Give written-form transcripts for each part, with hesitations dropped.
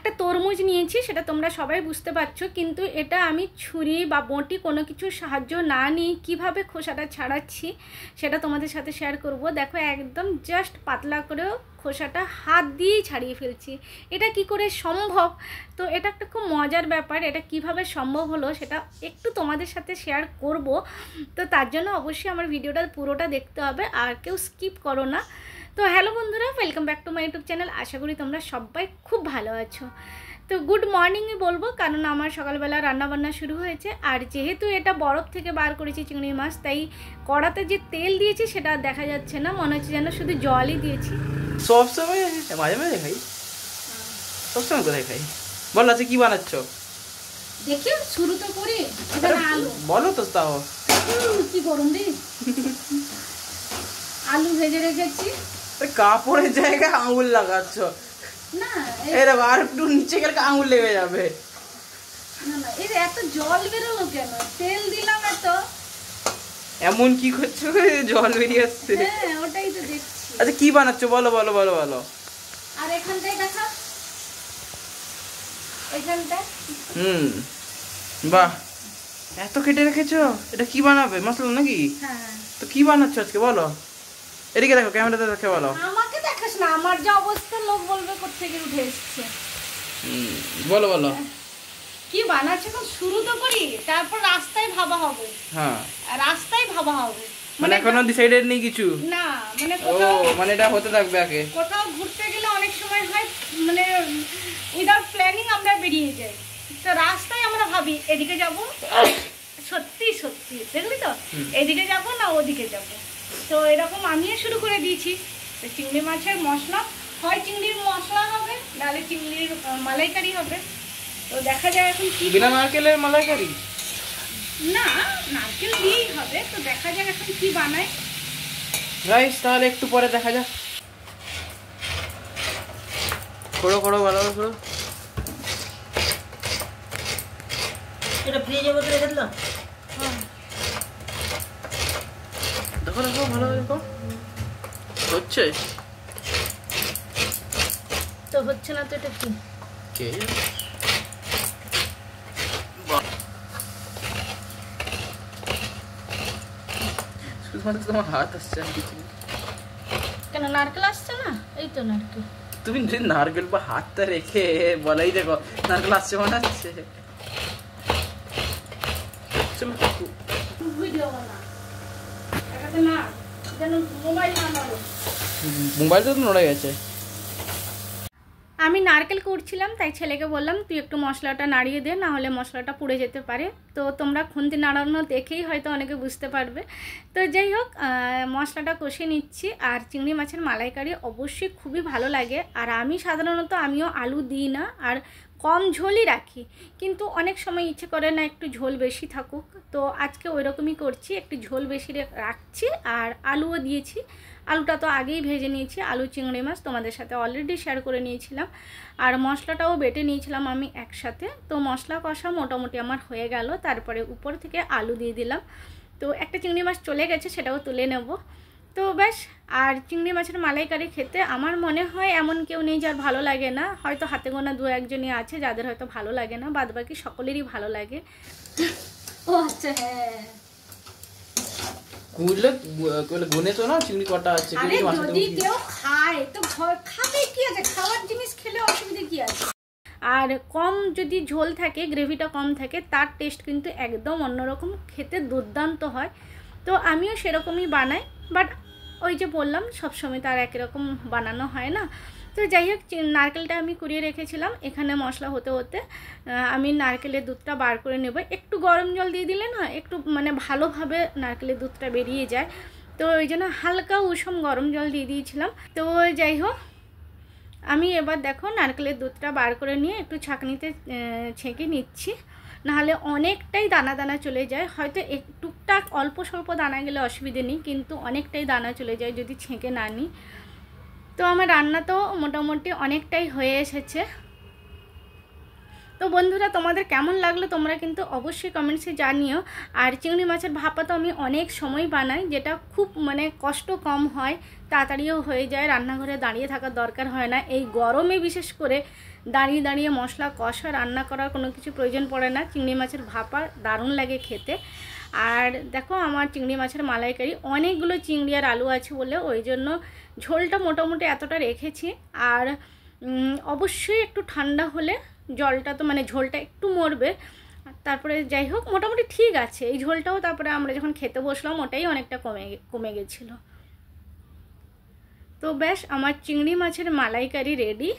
একটা তরমুজ নিয়েছি, সেটা তোমরা সবাই বুঝতে পারছো, কিন্তু এটা আমি ছুরি বা বঁটি কোনো কিছু সাহায্য না নিয়ে কীভাবে খোসাটা ছাড়াচ্ছি সেটা তোমাদের সাথে শেয়ার করব। দেখো একদম জাস্ট পাতলা করেও খোসাটা হাত দিয়েই ছাড়িয়ে ফেলছি। এটা কি করে সম্ভব? তো এটা একটা খুব মজার ব্যাপার। এটা কিভাবে সম্ভব হলো সেটা একটু তোমাদের সাথে শেয়ার করব। তো তার জন্য অবশ্যই আমার ভিডিওটা পুরোটা দেখতে হবে, আর কেউ স্কিপ করো না। তো হ্যালো বন্ধুরা, welcome back to my YouTube channel. আশা করি তোমরা সবাই খুব ভালো আছো। তো গুড মর্নিংই বলবো, কারণ আমার সকালবেলা রান্নাবান্না শুরু হয়েছে। আর যেহেতু এটা বরফ থেকে বার করেছি চিংড়ি মাছ, তাই কড়াতে যে তেল দিয়েছি সেটা দেখা যাচ্ছে না, মনে হচ্ছে যেন শুধু জলই দিয়েছি। সব সময় মাঝে মাঝে খাই, সবসময় কোথায় খাই? বল আছে কি বানাচ্ছ? দেখি শুরু তো করি। এখানে আলু বলো তো, তাও কি গরম রে। আলু ভেজে রেখেছি। কাপড়ের জায়গায় আঙুল লাগাচ্ছ না, এর আর একটু নিচে গেলে আঙুল লেগে যাবে। না না, এর এত জল বেরোলো কেন? তেল দিলাম এত। এমন কি করছো জল বেরিয়ে আসছে? হ্যাঁ, ওটাই তো দেখছি। আচ্ছা কি বানাচ্ছ বলো বলো বলো বলো। আর এখানটাই দেখা, এখানটা। বাহ, এত কেটে রেখেছো। এটা কি বানাবে, মশলা নাকি? হ্যাঁ। তো কি বানাচ্ছ আজকে বলো? এদিকে দেখো, ক্যামেরাতে দেখে বলো। আমাকে দেখাস না, আমার যা অবস্থা লোক বলবে কোত্থেকে উঠে এসেছে। বলো বলো কি বানাচ্ছে এখন শুরু তো করি, তারপর রাস্তায় ভাবা হবে। হ্যাঁ, রাস্তায় ভাবা হবে, মানে এখনো ডিসাইডেড নেই কিছু না। মানে ও, মানে এটা হতে থাকবে আগে। কোথাও ঘুরতে গেলে অনেক সময় হয় মানে উইদাউট প্ল্যানিং আমরা বেরিয়ে যাই। তো রাস্তায় আমরা ভাবি এদিকে যাব, সত্যি সত্যি দেখলি তো, এদিকে যাব না ওদিকে যাব। তো এরকম আমিও শুরু করে দিয়েছি। তো চিংড়ি মাছের মশলা, হয় চিংড়ির মশলা হবে, নাহলে চিংড়ির মালাইকারি হবে। তো দেখা যায় এখন কি। বিনা নারকেলের মালাইকারি? না, নারকেল দিয়েই হবে। তো দেখা যাক এখন কি বানায়। রাইস তাহলে একটু পরে দেখা যাক। করো করো ভালো করো। এটা ফ্রিজে মধ্যে রেখে দিলাম। দেখো দেখো ভালো দেখো, হচ্ছে তো হচ্ছে না তো এটা কি? কে শুধুমাত্র তোমার হাত আসছে, আর কিছু না। কেন নারকেল আসছে না? এই তো নারকেল। তুমি যদি নারকেল বা হাতটা রেখে বলাই দেখো নারকেল আসছে মনে হচ্ছে। মোবাইল তো নড়ে গেছে। আমি নারকেল কুড়ছিলাম, তাই ছেলেকে বললাম তুই একটু মশলাটা নাড়িয়ে দে, না হলে মশলাটা পুড়ে যেতে পারে। তো তোমরা খুন্তি নাড়ানো দেখেই হয়তো অনেকে বুঝতে পারবে। তো যাই হোক, মশলাটা কষে নিচ্ছি। আর চিংড়ি মাছের মালাইকারি অবশ্যই খুবই ভালো লাগে। আর আমি সাধারণত আমিও আলু দিই না, আর কম ঝোলই রাখি। কিন্তু অনেক সময় ইচ্ছে করে না একটু ঝোল বেশি থাকুক, তো আজকে ওই রকমই করছি, একটু ঝোল বেশি রাখছি। আর আলুও দিয়েছি। আলুটা তো আগেই ভেজে নিয়েছি, আলু চিংড়ি মাছ তোমাদের সাথে অলরেডি শেয়ার করে নিয়েছিলাম। আর মশলাটাও বেটে নিয়েছিলাম আমি একসাথে। তো মশলা কষা মোটামুটি আমার হয়ে গেল, তারপরে উপর থেকে আলু দিয়ে দিলাম। তো একটা চিংড়ি মাছ চলে গেছে, সেটাও তুলে নেব। তো ব্যাস। আর চিংড়ি মাছের মালাইকারি খেতে আমার মনে হয় এমন কেউ নেই যার ভালো লাগে না। হয়তো হাতে গোনা দু একজনই আছে যাদের হয়তো ভালো লাগে না, বাদবাকি সকলেরই ভালো লাগে। ও আচ্ছা, হ্যাঁ, গুনে তো না চিংড়ি কটা আছে। আরে যদি কেউ খায় তো খাবে, কি আছে, খাওয়ার জিনিস খেলে অসুবিধা কি আছে। আর কম যদি ঝোল থাকে, গ্রেভিটা কম থাকে, তার টেস্ট কিন্তু একদম অন্যরকম, খেতে দুর্দান্ত হয়। তো আমিও সেরকমই বানাই, বাট ওই যে বললাম সবসময় তার একরকম বানানো হয় না। তো যাই হোক, নারকেলটা আমি কুড়িয়ে রেখেছিলাম। এখানে মশলা হতে হতে আমি নারকেলের দুধটা বার করে নেব। একটু গরম জল দিয়ে দিলে না একটু মানে ভালোভাবে নারকেলের দুধটা বেরিয়ে যায়। তো ওই জন্য হালকা উষম গরম জল দিয়ে দিয়েছিলাম। তো যাই হোক, আমি এবার দেখো নারকেলের দুধটা বার করে নিয়ে একটু ছাঁকনিতে ছেঁকে নিচ্ছি, নাহলে অনেকটাই দানা দানা চলে যায়। হয়তো টুকটাক অল্প স্বল্প দানা গেলে অসুবিধে নেই, কিন্তু অনেকটাই দানা চলে যায় যদি ছেঁকে না নিই। তো আমার রান্না তো মোটামুটি অনেকটাই হয়ে এসেছে। তো বন্ধুরা, তোমাদের কেমন লাগলো তোমরা কিন্তু অবশ্যই কমেন্টসে জানিও। আর চিংড়ি মাছের ভাপা তো আমি অনেক সময় বানাই, যেটা খুব মানে কষ্ট কম হয়, তাড়াতাড়িও হয়ে যায়, রান্নাঘরে দাঁড়িয়ে থাকার দরকার হয় না। এই গরমে বিশেষ করে দাঁড়িয়ে দাঁড়িয়ে মশলা কষা রান্না করার কোনো কিছু প্রয়োজন পড়ে না। চিংড়ি মাছের ভাপা দারুণ লাগে খেতে। আর দেখো আমার চিংড়ি মাছের মালাইকারি, অনেকগুলো চিংড়ি আর আলু আছে বলে ওই জন্য ঝোলটা মোটামুটি এতটা রেখেছি। আর অবশ্যই একটু ঠান্ডা হলে জলটা তো মানে ঝোলটা একটু মরবে। তারপরে যাই হোক মোটামুটি ঠিক আছে এই ঝোলটাও। তারপরে আমরা যখন খেতে বসলাম ওটাই অনেকটা কমে গেছিলো। তো ব্যাস আমার চিংড়ি মাছের মালাইকারি রেডি,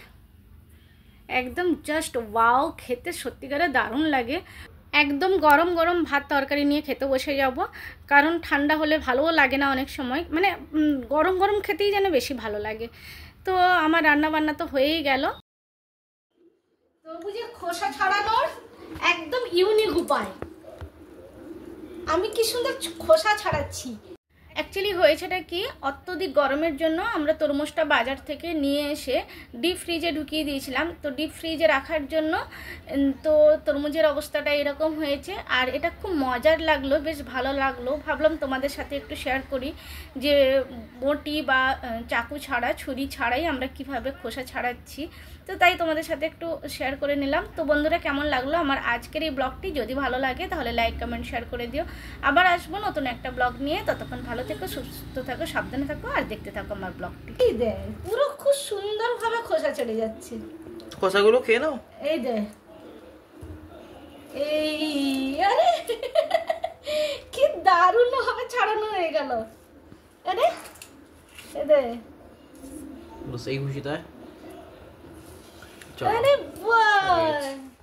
একদম জাস্ট ওয়াও, খেতে সত্যিকারে দারুণ লাগে। একদম গরম গরম ভাত তরকারি নিয়ে খেতে বসে যাব, কারণ ঠান্ডা হলে ভালোও লাগে না অনেক সময়, মানে গরম গরম খেতেই যেন বেশি ভালো লাগে। তো আমার রান্না বান্না তো হয়েই গেল। তো বুঝে খোসা ছাড়ানোর একদম ইউনিক উপায়, আমি কি সুন্দর খোসা ছাড়াচ্ছি। অ্যাকচুয়ালি হয়েছেটা কি, অত্যধিক গরমের জন্য আমরা তরমুজটা বাজার থেকে নিয়ে এসে ডিপ ফ্রিজে ঢুকিয়ে দিয়েছিলাম। তো ডিপ ফ্রিজে রাখার জন্য তো তরমুজের অবস্থাটা এরকম হয়েছে। আর এটা খুব মজার লাগলো, বেশ ভালো লাগলো, ভাবলাম তোমাদের সাথে একটু শেয়ার করি যে বটি বা চাকু ছাড়া, ছুরি ছাড়াই আমরা কিভাবে খোসা ছাড়াচ্ছি। তো তাই তোমাদের সাথে একটু শেয়ার করে নিলাম। তো বন্ধুরা কেমন লাগলো আমার আজকের এই ব্লগটি? যদি ভালো লাগে তাহলে লাইক কমেন্ট শেয়ার করে দিও। আবার আসবো নতুন একটা ব্লগ নিয়ে, ততক্ষণ ভালো থেকো, সুস্থ থাকো, সাবধানে থাকো আর দেখতে থাকো আমার ব্লগটি। এই দেখ পুরো খুব সুন্দরভাবে খোসা চলে যাচ্ছে। খোসাগুলো খেয়ে নাও। এই দে, এই আরে কি দারুণ ভাবে ছাড়ানো হয়ে গেল। আরে এই দে, বস এই খুশিটা। আরে বাহ।